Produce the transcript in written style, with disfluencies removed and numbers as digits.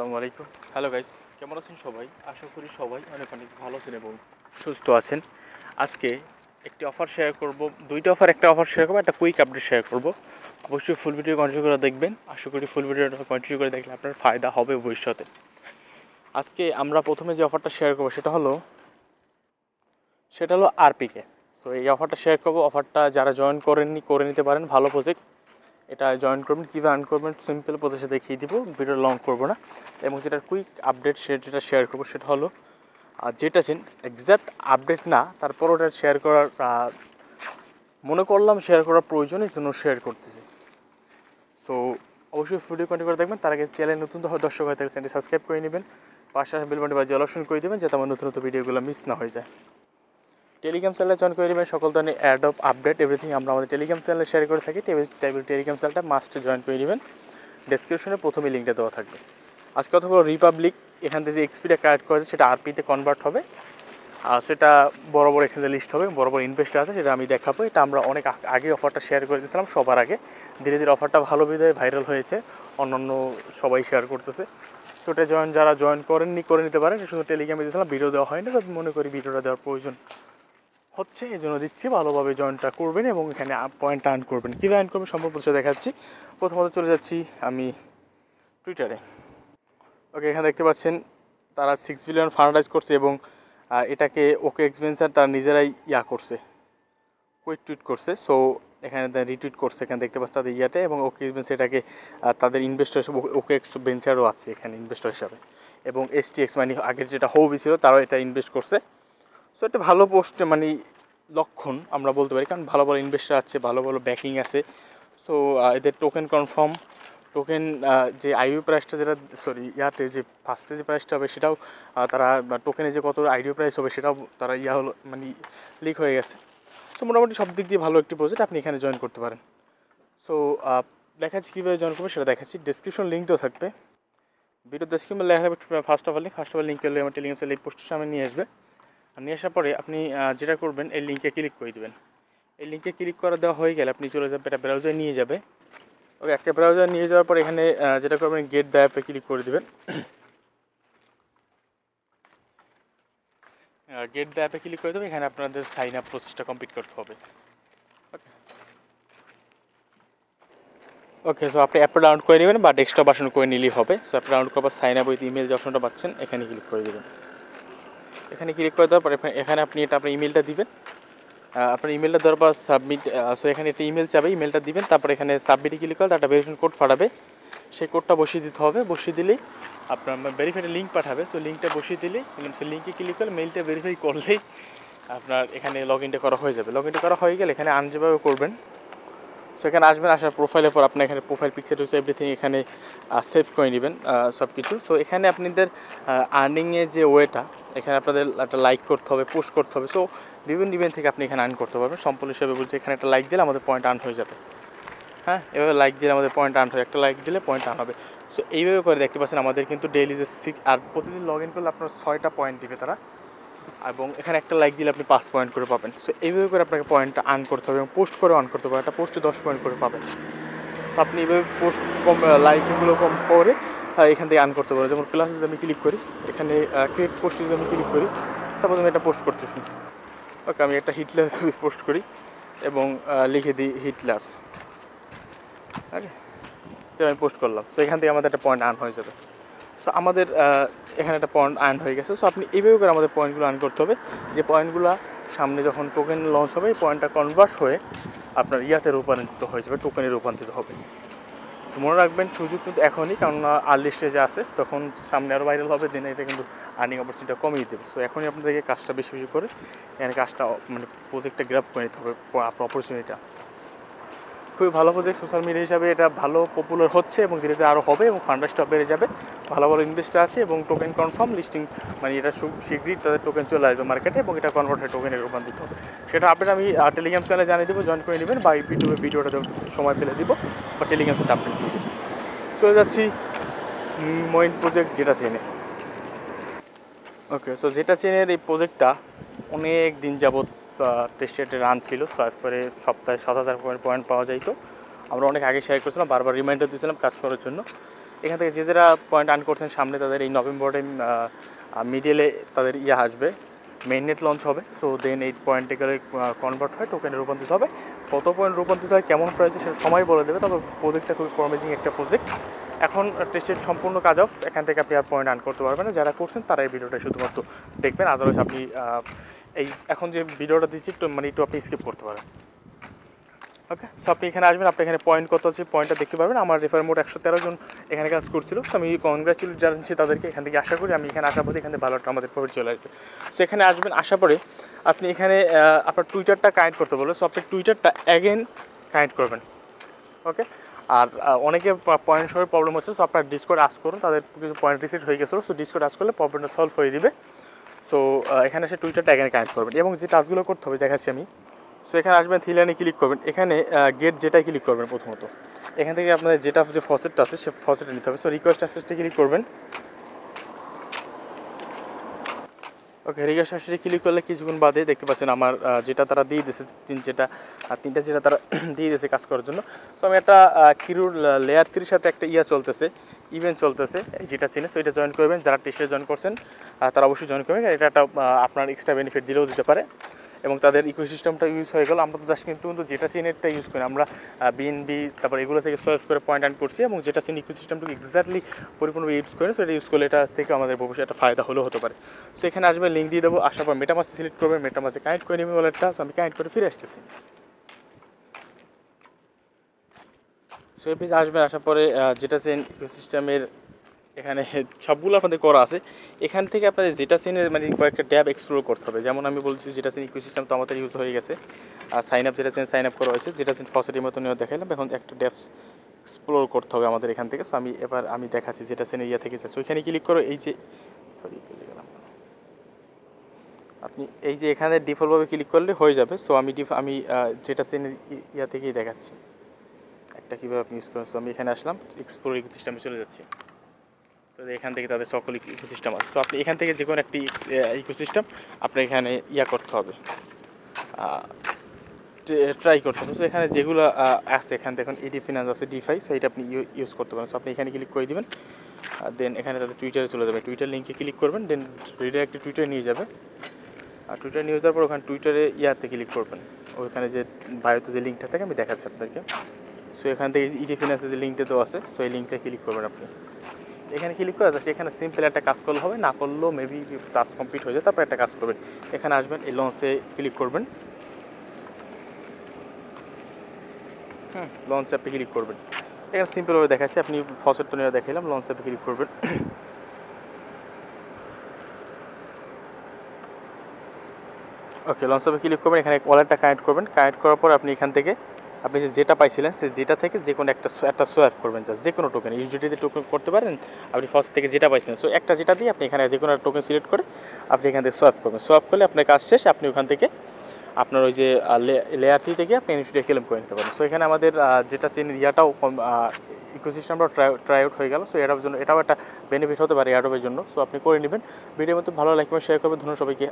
আসসালামু আলাইকুম। Hello guys, কেমন আছেন সবাই? আশা করি সবাই অনেক ভালো আছেন এবং সুস্থ আছেন। আজকে একটি অফার শেয়ার করব, দুইটা অফার, একটা অফার শেয়ার করব, একটা কুইক আপডেট শেয়ার করব। অবশ্যই ফুল ভিডিও কন্টিনিউ করে দেখবেন। আশা করি ফুল ভিডিওটা কন্টিনিউ করে দেখলে আপনার ফায়দা হবে ভবিষ্যতে। আজকে আমরা প্রথমে যে অফারটা শেয়ার করব সেটা হলো আরপিকে। সো এই অফারটা শেয়ার করব। অফারটা যারা জয়েন করেননি করে নিতে পারেন, ভালো প্রজেক্ট। এটা জয়েন করবেন, কীভাবে আর্ন করবেন সিম্পল প্রসেসে দেখিয়ে দিব, ভিডিও লং করবো না। এবং যেটা কুইক আপডেট যেটা শেয়ার করবো সেটা হলো zetachain এক্স্যাক্ট আপডেট না, তারপর ওটা শেয়ার করার মনে করলাম শেয়ার করার প্রয়োজনের জন্য শেয়ার করতেছি। সো অবশ্যই ভিডিও কন্টিনিউ করে দেখবেন। তার আগে চ্যানেল নতুন দর্শক হয়ে থাকলে চ্যানেলটি সাবস্ক্রাইব করে নেবেন, পাশে বেল বাটনটি বাজিয়ে অল অপশন করে দেবেন যাতে আমার নতুন ভিডিওগুলো মিস না হয়ে যায়। টেলিগ্রাম চ্যানেলে জয়েন করে দেবেন, সকল ধরনের airdrop আপডেট এভরিথিং আমরা আমাদের টেলিগ্রাম চ্যানেলে শেয়ার করে থাকি। টেলিগ্রাম চ্যানেলটা মাস্ট জয়েন করে নেবেন, ডেসক্রিপশনে প্রথমে লিঙ্কটা দেওয়া থাকবে। আজকে কথা বলো রিপাবলিক, এখান থেকে যে এক্সপিটা কালেক্ট করেছে সেটা আরপিতে কনভার্ট হবে, আর সেটা বড় বড় এক্সচেঞ্জে লিস্ট হবে, বড় বড় ইনভেস্টার আছে, সেটা আমি দেখাবো। এটা আমরা অনেক আগে অফারটা শেয়ার করে দিয়েছিলাম সবার আগে, ধীরে ধীরে অফারটা ভালো বিধায় ভাইরাল হয়েছে, অন্যান্য সবাই শেয়ার করতেছে। তো এটা যারা জয়েন করেননি করে নিতে পারেন। শুধু টেলিগ্রামে দিয়েছিলাম, ভিডিও দেওয়া হয়নি, তবে মনে করি ভিডিওটা দেওয়ার প্রয়োজন হচ্ছে, এই জন্য দিচ্ছি। ভালোভাবে জয়েনটা করবেন এবং এখানে পয়েন্ট আর্ন করবেন। কীভাবে আর্ন করবেন সম্পূর্ণ প্রসেস দেখাচ্ছি। প্রথমত চলে যাচ্ছি আমি টুইটারে। ওকে, এখানে দেখতে পাচ্ছেন তারা 6 বিলিয়ন ফান্ডরাইজ করছে এবং এটাকে ওকে এক্সপেন্সার তারা নিজেরাই করছে, কুইক টুইট করছে। সো এখানে রিটুইট করছে, এখানে দেখতে পাচ্ছেন তাদের ইয়াতে, এবং ওকে এক্সপেন্সার এটাকে তাদের ইনভেস্টর হিসেবে ওকে এক্সপেন্সারও আছে এখানে ইনভেস্টর হিসাবে, এবং এসটিএক্স মানে আগের যেটা হবি ছিল তারাও এটা ইনভেস্ট করছে। সো এটা ভালো পোস্টে মানে লক্ষণ আমরা বলতে পারি, কারণ ভালো ভালো ইনভেস্টার আছে, ভালো ভালো ব্যাকিং আছে। সো এদের টোকেন কনফার্ম, টোকেন যে আইডিও প্রাইসটা যেটা ইয়াতে যে ফার্স্টে যে প্রাইসটা হবে সেটাও তারা টোকেনে যে কত আইডিও প্রাইস হবে সেটাও তারা হলো মানে লিক হয়ে গেছে। সো মোটামুটি সব দিক দিয়ে ভালো একটি প্রজেক্ট, আপনি এখানে জয়েন করতে পারেন। সো দেখাচ্ছি কীভাবে জয়েন করবে সেটা দেখাচ্ছি। ডেসক্রিপশন লিঙ্কটাও থাকবে, ভিডিও ডেসক্রিপশন লেখা থাকবে ফার্স্ট অফ অল লিঙ্ক করলে আমার টেলিগ্রাম চ্যানেল এই পোস্টের সামনে নিয়ে আসবে। আর নিয়ে আসার পরে আপনি যেটা করবেন, এই লিঙ্কে ক্লিক করে দেবেন। এই লিঙ্কে ক্লিক করা দেওয়া হয়ে গেলে আপনি চলে যাবেন, এটা ব্রাউজারে নিয়ে যাবে। ওকে, একটা ব্রাউজার নিয়ে যাওয়ার পর এখানে যেটা করবেন, গেট দ্য অ্যাপে ক্লিক করে দেবেন। গেট দ্য অ্যাপে ক্লিক করে দেবেন। এখানে আপনাদের সাইন আপ প্রসেসটা কমপ্লিট করতে হবে। ওকে, সো আপনি অ্যাপটা ডাউনলোড করে নেবেন বা ডেস্কটপ ভার্সন করে নিলেই হবে। সো অ্যাপটা ডাউনলোড করার পর সাইন আপ উইথ ইমেল যে অপশনটা পাচ্ছেন এখানে ক্লিক করে দেবেন। এখানে ক্লিক করে দেওয়ার পর এখানে আপনি আপনার ইমেলটা দিবেন। আপনার ইমেলটা দেওয়ার পর সাবমিট, সো এখানে একটা ইমেল চাবে, ইমেলটা দিবেন। তারপর এখানে সাবমিটে ক্লিক করে একটা ভেরিফিকেশন কোড পাঠাবে, সেই কোডটা বসিয়ে দিতে হবে। বসিয়ে দিলেই আপনার ভেরিফাইড লিঙ্ক পাঠাবে। সো লিঙ্কটা বসিয়ে দিলেই সেই লিঙ্কে ক্লিক করে মেলটা ভেরিফাই করলেই আপনার এখানে লগ ইনটা করা হয়ে যাবে। লগ ইনটা করা হয়ে গেলে এখানে আর্ন যেভাবে করবেন, সো এখানে আসবেন, আসার প্রোফাইলের পর আপনার এখানে প্রোফাইল পিকচার হচ্ছে এভরিথিং এখানে সেভ করে নেবেন সব কিছু। সো এখানে আপনাদের আর্নিংয়ের যে ওয়েটা, এখানে আপনাদের একটা লাইক করতে হবে, পোস্ট করতে হবে। সো বিভিন্ন ইভেন্ট থেকে আপনি এখানে আর্ন করতে পারবেন। সম্পূর্ণ হিসেবে বলছি, এখানে একটা লাইক দিলে আমাদের পয়েন্ট আর্ন হয়ে যাবে। হ্যাঁ, এভাবে লাইক দিলে আমাদের পয়েন্ট আর্ন হয়, একটা লাইক দিলে পয়েন্ট আর্ন হবে। সো এইভাবে করে দেখতে পাচ্ছেন আমাদের কিন্তু ডেইলি যে 6 আর প্রতিদিন লগ ইন করলে আপনার 6টা পয়েন্ট দিবে তারা, এবং এখানে একটা লাইক দিলে আপনি 5 পয়েন্ট করে পাবেন। সো এইভাবে করে আপনাকে পয়েন্টটা আর্ন করতে হবে এবং পোস্ট করে আর্ন করতে পারেন। একটা পোস্টে 10 পয়েন্ট করে পাবেন। সো আপনি এইভাবে পোস্ট কম লাইকগুলো কম করে এখান থেকে আর্ন করতে পারেন। যেমন ক্লাসে যদি আমি ক্লিক করি, এখানে ক্রিয়েট পোস্টে যদি আমি ক্লিক করি, সাপোজ আমি এটা পোস্ট করতেছি। ওকে, আমি একটা হিটলার ছবি পোস্ট করি এবং লিখে দিই হিটলার। ওকে, তো আমি পোস্ট করলাম। সো এখান থেকে আমাদের একটা পয়েন্ট আর্ন হয়ে যাবে। সো আমাদের এখানে একটা পয়েন্ট আর্ন হয়ে গেছে। সো আপনি এইভাবে করে আমাদের পয়েন্টগুলো আর্ন করতে হবে, যে পয়েন্টগুলো সামনে যখন টোকেন লঞ্চ হবে এই পয়েন্টটা কনভার্ট হয়ে আপনার ইয়াতে রূপান্তরিত হয়ে যাবে, টোকেনে রূপান্তরিত হবে। সো মনে রাখবেন, সুযোগ কিন্তু এখনই, কারণ আর্লি স্টেজে আছে, তখন সামনে আরও ভাইরাল হবে, দিনে এটা কিন্তু আর্নিং অপরচুনিটিটা কমিয়ে দেবে। সো এখনই আপনাদেরকে কাজটা বেশি বেশি করে এখানে কাজটা মানে প্রজেক্টটা গ্র্যাব করে নিতে হবে, আপনার অপরচুনিটিটা। খুবই ভালো প্রজেক্ট, সোশ্যাল মিডিয়া হিসাবে এটা ভালো পপুলার হচ্ছে এবং ধীরে ধীরে আরও হবে এবং ফান্ডরাইজটা বেড়ে যাবে। ভালো ভালো ইনভেস্টার আছে এবং টোকেন কনফার্ম লিস্টিং, মানে এটা শীঘ্রই তাদের টোকেন চলে আসবে মার্কেটে এবং এটা কনভার্ট হয়ে টোকেনে রূপান্তরিত হবে। সেটা আপডেট আমি টেলিগ্রাম চ্যানেলে জানিয়ে দেবো, জয়েন করে নেবেন, বা ইউটিউবে ভিডিওটা সময় পেলে দিব, বা টেলিগ্রাম চ্যানেলে আপডেট দিয়ে দেবো। চলে যাচ্ছি মেইন প্রজেক্ট zetachain। ওকে, সো zetachain এই প্রজেক্টটা অনেক দিন যাবৎ টেস্টেডে রান ছিল। সোয়াইপ করে সপ্তাহে 7,000 পয়েন্ট পাওয়া যাইতো। আমরা অনেক আগে শেয়ার করেছিলাম, বারবার রিমাইন্ডার দিয়েছিলাম কাজ করার জন্য। এখান থেকে যে যারা পয়েন্ট আর্ন করছেন সামনে তাদের এই নভেম্বরে মিডলে তাদের আসবে, মেইন নেট লঞ্চ হবে। সো দেন এই পয়েন্টে গেলে কনভার্ট হয়, টোকেনে রূপান্তরিত হবে। কত পয়েন্ট রূপান্তরিত হয়, কেমন প্রাইসে সেটা সময় বলে দেবে। তবে প্রজেক্টটা খুবই প্রমিজিং একটা প্রজেক্ট। এখন টেস্টের সম্পূর্ণ কাজ অফ, এখান থেকে আপনি আর পয়েন্ট আর্ন করতে পারবেন না। যারা করছেন তারা এই ভিডিওটা শুধুমাত্র দেখবেন, আদারওয়াইজ আপনি এই এখন যে ভিডিওটা দিচ্ছি একটু আপনি স্কিপ করতে পারেন। ওকে, সো আপনি এখানে আসবেন, আপনি এখানে পয়েন্ট কত আছে পয়েন্টটা দেখতে পাবেন। আমার রেফার মোট 113 জন এখানে কাজ করছিল। সো আমি কনগ্রাচুলেট জানাচ্ছি তাদেরকে। এখান থেকে আশা করি আমি এখানে আসার পরে এখানে ভালো একটা আমাদের প্রফিট চলে আসবে। সো এখানে আসবেন, আসার পরে আপনি এখানে আপনার টুইটারটা কানেক্ট করতে বলবে। সো আপনি টুইটারটা অ্যাগেন কানেক্ট করবেন। ওকে, আর অনেকে পয়েন্ট সহ প্রবলেম হচ্ছে। সো আপনার ডিসকর্ড আস করুন, তাদের কিছু পয়েন্ট রিসেট হয়ে গেছিলো। সো ডিসকর্ড আস করলে প্রবলেমটা সলভ হয়ে দিবে। সো এখানে এসে টুইটারটা অ্যাগেন কানেক্ট করবেন এবং যে টাস্কগুলো করতে হবে দেখাচ্ছি আমি। সো এখানে আসবেন, থ্রি লাইনে ক্লিক করবেন, এখানে গেট যেটাই ক্লিক করবেন প্রথমত। এখান থেকে আপনাদের যেটা যে ফসেটটা আছে সে ফসেটটা নিতে হবে। সো রিকোয়েস্ট অ্যাসেসটা ক্লিক করবেন। ওকে, রিকোয়েস্ট অ্যাসেসে ক্লিক করলে কিছুক্ষণ বাদে দেখতে পাচ্ছেন আমার যেটা তারা দিয়ে দিয়েছে তিনটা যেটা তারা দিয়ে দিয়েছে কাজ করার জন্য। সো আমি একটা কিরুর লেয়ার 3 সাথে একটা চলতেছে, ইভেন্ট চলতেছে যেটা চিনে। সো এটা জয়েন করবেন। যারা টেস্টে জয়েন করছেন তারা অবশ্যই জয়েন করবেন। এটা একটা আপনার এক্সট্রা বেনিফিট দিলেও দিতে পারে এবং তাদের ইকোসিস্টেমটা ইউজ হয়ে গেল। আমরা তো জাস্ট কিন্তু যেটা সিনেটটা ইউজ করি, আমরা বিএনবি তারপর এগুলো থেকে সোয়াইপ করে পয়েন্ট আর্ন করছি এবং যেটা সিন ইকোসিস্টেমটাকে এক্স্যাক্টলি পরিপূর্ণভাবে ইউজ করি। সো এটা ইউজ করলে এটা থেকে আমাদের ভবিষ্যতে একটা ফায়দা হলেও হতে পারে। সো এখানে আসবে, লিঙ্ক দিয়ে দেবো। আসার পর মেটামাসে সিলেক্ট করবেন, মেটামাসে কানেক্ট করে নেবেন ওয়ালেটটা। সো আমি কানেক্ট করে ফিরে আসতেছি। সো এই পেজে আসবেন, আসার পরে যেটা সিন ইকোসিস্টেমের এখানে সবগুলো আপনাদের করা আছে। এখান থেকে আপনাদের যেটা সিনের মানে কয়েকটা ট্যাব এক্সপ্লোর করতে হবে। যেমন আমি বলছি যেটা সিন ইকোসিস্টেম তো আমাদের ইউজ হয়ে গেছে, আর সাইন আপ যেটা সিন সাইন আপ করা হয়েছে, যেটা সিন ফসেটের মতো নিয়ে দেখালাম। এখন একটা ট্যাব এক্সপ্লোর করতে হবে আমাদের এখান থেকে। সো আমি দেখাচ্ছি যেটা সিন থেকে। সো এখানে ক্লিক করো, এই যে আপনি এই যে এখানে ডিফল্টভাবে ক্লিক করলে হয়ে যাবে। সো আমি যেটা সিনের থেকেই দেখাচ্ছি একটা কীভাবে আপনি ইউজ করেন। সো আমি এখানে আসলাম, এক্সপ্লোর ইকোসিস্টেমে চলে যাচ্ছি। সো এখান থেকে তাদের সকল ইকোসিস্টেম আছে। সো আপনি এখান থেকে যে কোনো একটি ইকোসিস্টেম আপনার এখানে করতে হবে, ট্রাই করতে হবে। সো এখানে যেগুলো আছে, এখানে দেখুন ইডি ফিনান্স আছে, ডিফাই। সো এটা আপনি ইউজ করতে পারেন। সো আপনি এখানে ক্লিক করে দেবেন। দেন এখানে তাদের টুইটারে চলে যাবে, টুইটার লিঙ্কে ক্লিক করবেন। দেন রিডাইরেক্ট টুইটারে নিয়ে যাবে। আর টুইটার নিয়ে যাওয়ার পর ওখানে টুইটারে ক্লিক করবেন। ওইখানে যে বায়োতে যে লিঙ্কটা থাকে আমি দেখাচ্ছি আপনাদেরকে। সো এখান থেকে ইডি ফিনান্সের যে লিঙ্কটা তো আছে, সো এই লিঙ্কটা ক্লিক করবেন আপনি। এখানে ক্লিক করে যাচ্ছে, এখানে সিম্পল একটা কাজ করলে হবে, না করলেও মেবি টাস্ক কমপ্লিট হয়ে যায়। তারপর একটা কাজ করবেন, এখানে আসবেন, এই লঞ্চে ক্লিক করবেন। লঞ্চ অ্যাপে ক্লিক করবেন। এখানে সিম্পলভাবে দেখাচ্ছি, আপনি ফসেট তো নিয়ে দেখালাম। লঞ্চ অ্যাপে ক্লিক করবেন। ওকে, লঞ্চ অ্যাপে ক্লিক করবেন। এখানে ওয়ালেটটা কানেক্ট করবেন। কানেক্ট করার পর আপনি এখান থেকে আপনি যেটা পাইছিলেন সেই যেটা থেকে যে কোনো একটা সোয়াইপ করবেন। জাস্ট যে কোনো টোকেন, ইউজিটিতে টোকেন করতে পারেন আপনি ফার্স্ট থেকে যেটা পাইছিলেন। সো একটা যেটা দিয়ে আপনি এখানে যে কোনো টোকেন সিলেক্ট করে আপনি এখান থেকে সোয়াইপ করবেন। সোয়াইপ করলে আপনার কাজ শেষ। আপনি ওখান থেকে আপনার ওই যে লেয়ার 3 থেকে আপনি এনএফটি ক্লেম করে নিতে পারেন। সো এখানে আমাদের যেটা চেন ইকোসিস্টেমটাও ট্রাই আউট হয়ে গেল। সো এটাও একটা বেনিফিট হতে পারে এয়ারড্রপের জন্য। সো আপনি করে নেবেন। ভিডিওর মতো ভালো লাইক শেয়ার করবেন। ধন্যবাদ সবাইকে।